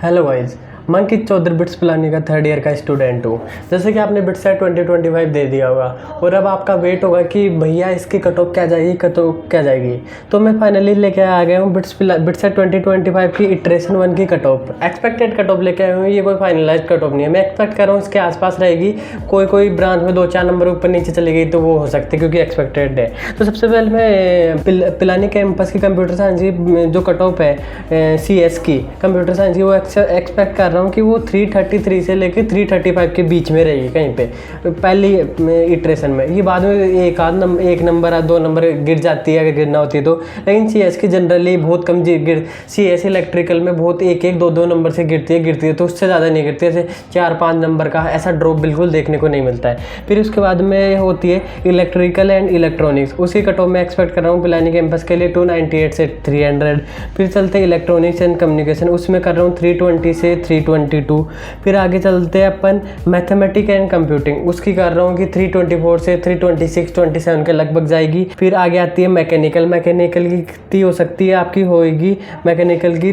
Hello guys, मैं अंकित Chaudhary bits planning का third year का स्टूडेंट हूँ। जैसे कि आपने बिट्सेट 2025 दे दिया होगा और अब आपका वेट होगा कि भैया इसकी कट ऑफ क्या जाएगी, कट ऑफ क्या जाएगी। तो मैं फाइनली लेके आ गया हूँ बिट्सेट 2025 की इटरेशन 1 की cut off. Expected cut off लेके आया हूँ, ये कोई फाइनलाइज कट ऑफ नहीं है। मैं एक्सपेक्ट कर रहा हूँ इसके आसपास रहेगी, कोई ब्रांच में 2-4 नंबर ऊपर नीचे चली गई तो वो हो सकती है क्योंकि एक्सपेक्टेड है। तो सबसे पहले मैं पिलानी कैंपस की कंप्यूटर साइंस की जो कट ऑफ है CS की कंप्यूटर साइंस की, वो एक्सपेक्ट कर रहा हूँ कि वो 333 से लेकर 335 के बीच में रहेगी कहीं पे पहली इटरेशन में। ये बाद में एक नंबर या 2 नंबर गिर जाती है अगर गिरना होती है तो, लेकिन CS की जनरली बहुत कम CS इलेक्ट्रिकल में बहुत 1-2 नंबर से गिरती है तो उससे ज़्यादा नहीं गिरती है। ऐसे 4-5 नंबर का ऐसा ड्रॉप बिल्कुल देखने को नहीं मिलता है। फिर उसके बाद में होती है इलेक्ट्रिकल एंड इलेक्ट्रॉनिक्स, उसकी कट ऑफ में एक्सपेक्ट कर रहा हूँ पिलानी कैंपस के लिए 298 से 300। फिर चलते हैं इलेक्ट्रॉनिक्स एंड कम्युनिकेशन, उसमें कर रहा हूँ 320 से 322। फिर आगे चलते हैं अपन मैथमेटिक एंड कंप्यूटिंग, उसकी कर रहा हूँ कि 324 से 326-27 के लगभग जाएगी। फिर आगे आती है मैकेनिकल की कितनी हो सकती है आपकी होएगी मैकेनिकल की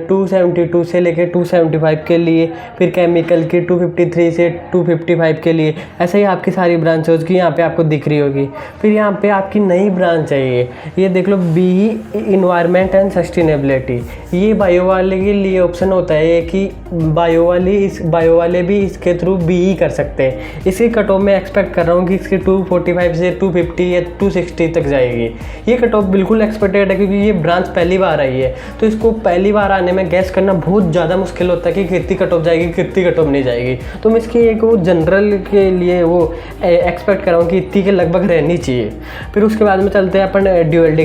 272 से लेकर 275 के लिए। फिर केमिकल की 253 से 255 के लिए। ऐसे ही आपकी सारी ब्रांचेज की यहाँ पे आपको दिख रही होगी। फिर यहाँ पे आपकी नई ब्रांच है, ये देख लो BE इन्वायरमेंट एंड सस्टेनेबिलिटी। ये बायो वाले के लिए ऑप्शन होता है कि बायो वाले भी इसके थ्रू BE कर सकते हैं। इसकी कट ऑफ में एक्सपेक्ट कर रहा हूँ कि इसकी 245 से 250 या 260 तक जाएगी। ये कट ऑफ बिल्कुल एक्सपेक्टेड है क्योंकि ये ब्रांच पहली बार आई है, तो इसको पहली बार आने में गैस करना बहुत ज़्यादा मुश्किल होता है कि कितनी कट ऑफ जाएगी कितनी कट ऑफ नहीं जाएगी। तो मैं इसकी एक वो जनरल के लिए वो एक्सपेक्ट कर रहा हूँ कि इतनी के लगभग रहनी चाहिए। फिर उसके बाद में चलते हैं अपन ड्यूअल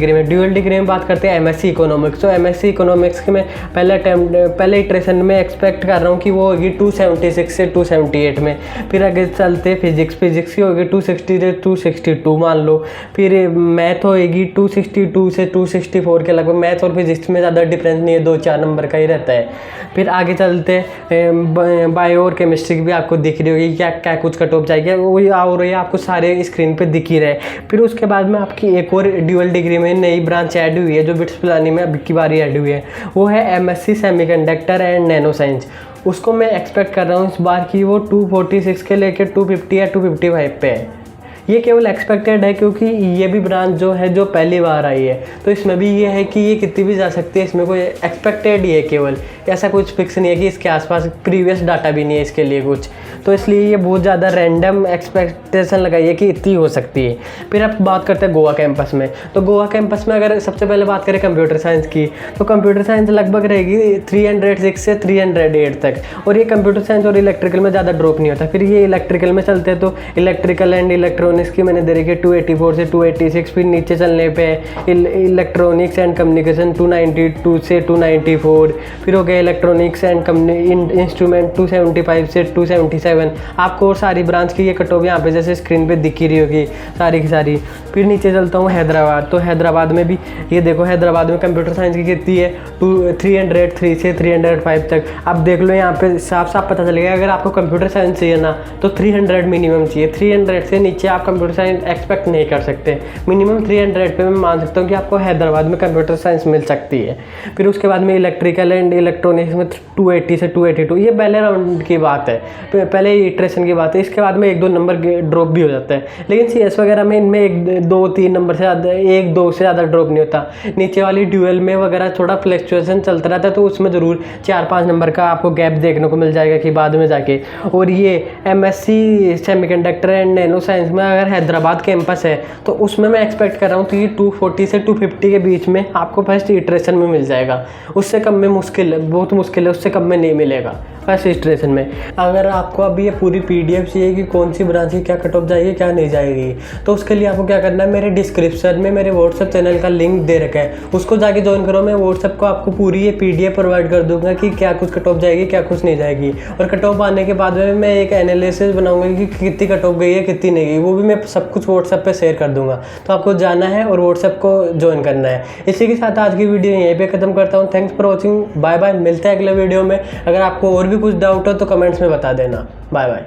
डिग्री में बात करते हैं MSc इकोनॉमिक्स। तो MSc इकोनॉमिक्स के मैं पहले इटरेशन में एक्सपेक्ट कर रहा हूँ कि वो होगी 276 से 278 में। फिर आगे चलते फिजिक्स की होगी 260 से 262 मान लो। फिर मैथ होएगी 262 से 264 के लगभग। मैथ और फिजिक्स में ज़्यादा डिफरेंस नहीं है, 2-4 नंबर का ही रहता है। फिर आगे चलते बायो और केमिस्ट्री की भी आपको दिख रही होगी क्या कुछ कट ऑफ जाएगी, वही और ये आपको सारे स्क्रीन पे दिख ही रहे। फिर उसके बाद में आपकी एक और ड्यूअल डिग्री में नई ब्रांच ऐड हुई है जो बिट्स प्लानी में अब की बारी ऐड हुई है, वो है MSc semiconductor and nano science. उसको मैं एक्सपेक्ट कर रहा हूँ इस बार की वो 246 के लेकर 250 या 255 पे है। ये केवल एक्सपेक्टेड है क्योंकि ये भी ब्रांच जो है जो पहली बार आई है, तो इसमें भी ये है कि ये कितनी भी जा सकती है, इसमें कोई एक्सपेक्टेड ही है केवल, ऐसा कुछ फिक्स नहीं है कि इसके आसपास प्रीवियस डाटा भी नहीं है इसके लिए कुछ। तो इसलिए ये बहुत ज़्यादा रैंडम एक्सपेक्टेशन लगाई है कि इतनी हो सकती है। फिर अब बात करते हैं गोवा कैंपस में। तो गोवा कैंपस में अगर सबसे पहले बात करें कंप्यूटर साइंस की, तो कंप्यूटर साइंस लगभग रहेगी 306 से 308 तक, और ये कंप्यूटर साइंस और इलेक्ट्रिकल में ज़्यादा ड्रॉप नहीं होता। फिर ये इलेक्ट्रिकल में चलते हैं तो इलेक्ट्रिकल एंड इलेक्ट्रॉनिक्स की मैंने दे रखी है 284 से 286। फिर नीचे चलने पे इलेक्ट्रॉनिक्स एंड कम्युनिकेशन 292 से 294। फिर हो गया इलेक्ट्रॉनिक्स एंड इंस्ट्रूमेंट 275 से 277। आपको और सारी ब्रांच की ये कट ऑफ यहाँ पे जैसे स्क्रीन पे दिख ही रही होगी सारी की सारी। फिर नीचे चलता हूँ हैदराबाद। तो हैदराबाद में भी ये देखो, हैदराबाद में कंप्यूटर साइंस की कितनी है 303 से 305 तक। अब देख लो यहाँ पे साफ पता चलेगा। अगर आपको कंप्यूटर साइंस चाहिए ना तो 300 मिनिमम चाहिए। 300 से नीचे आप कंप्यूटर साइंस एक्सपेक्ट नहीं कर सकते। मिनिमम 300 पे मैं मान सकता हूँ कि आपको हैदराबाद में कंप्यूटर साइंस मिल सकती है। फिर उसके बाद में इलेक्ट्रिकल एंड इलेक्ट्रॉनिक्स में 280 से 282। ये पहले राउंड की बात है, पहले इटरेशन की बात है। इसके बाद में 1-2 नंबर ड्रॉप भी हो जाता है, लेकिन CS वगैरह में इनमें 1-2-3 नंबर से ज़्यादा 1-2 से ज़्यादा ड्रॉप नहीं होता। नीचे वाली ड्यूअल में वगैरह थोड़ा फ्लक्चुएशन चलता रहता है, तो उसमें ज़रूर 4-5 नंबर का आपको गैप देखने को मिल जाएगा कि बाद में जाके। और ये MSc semiconductor and nano science में अगर हैदराबाद कैंपस है तो उसमें मैं एक्सपेक्ट कर रहा हूँ कि 240 से 250 के बीच में आपको फर्स्ट इटरेशन में मिल जाएगा। उससे कम में बहुत मुश्किल है, उससे कम में नहीं मिलेगा फर्स्ट इटरेशन में। अगर आपको अभी ये पूरी PDF चाहिए कि कौन सी ब्रांच की क्या कट ऑफ जाएगी क्या नहीं जाएगी, तो उसके लिए आपको क्या करना है, मेरे डिस्क्रिप्शन में मेरे व्हाट्सएप चैनल का लिंक दे रखा है, उसको जाके ज्वाइन करो। मैं व्हाट्सएप को आपको पूरी ये PDF प्रोवाइड कर दूंगा कि क्या कुछ कट ऑफ जाएगी क्या कुछ नहीं जाएगी। और कट ऑफ आने के बाद में मैं एक एनालिसिस बनाऊंगा कि कितनी कट ऑफ गई है कितनी नहीं गई, वो भी मैं सब कुछ व्हाट्सएप पे शेयर कर दूंगा। तो आपको जाना है और व्हाट्सएप को ज्वाइन करना है। इसी के साथ आज की वीडियो यहीं पे खत्म करता हूँ। Thanks for watching, bye bye. मिलते हैं अगले वीडियो में। अगर आपको और भी कुछ डाउट हो तो कमेंट्स में बता देना। Bye bye.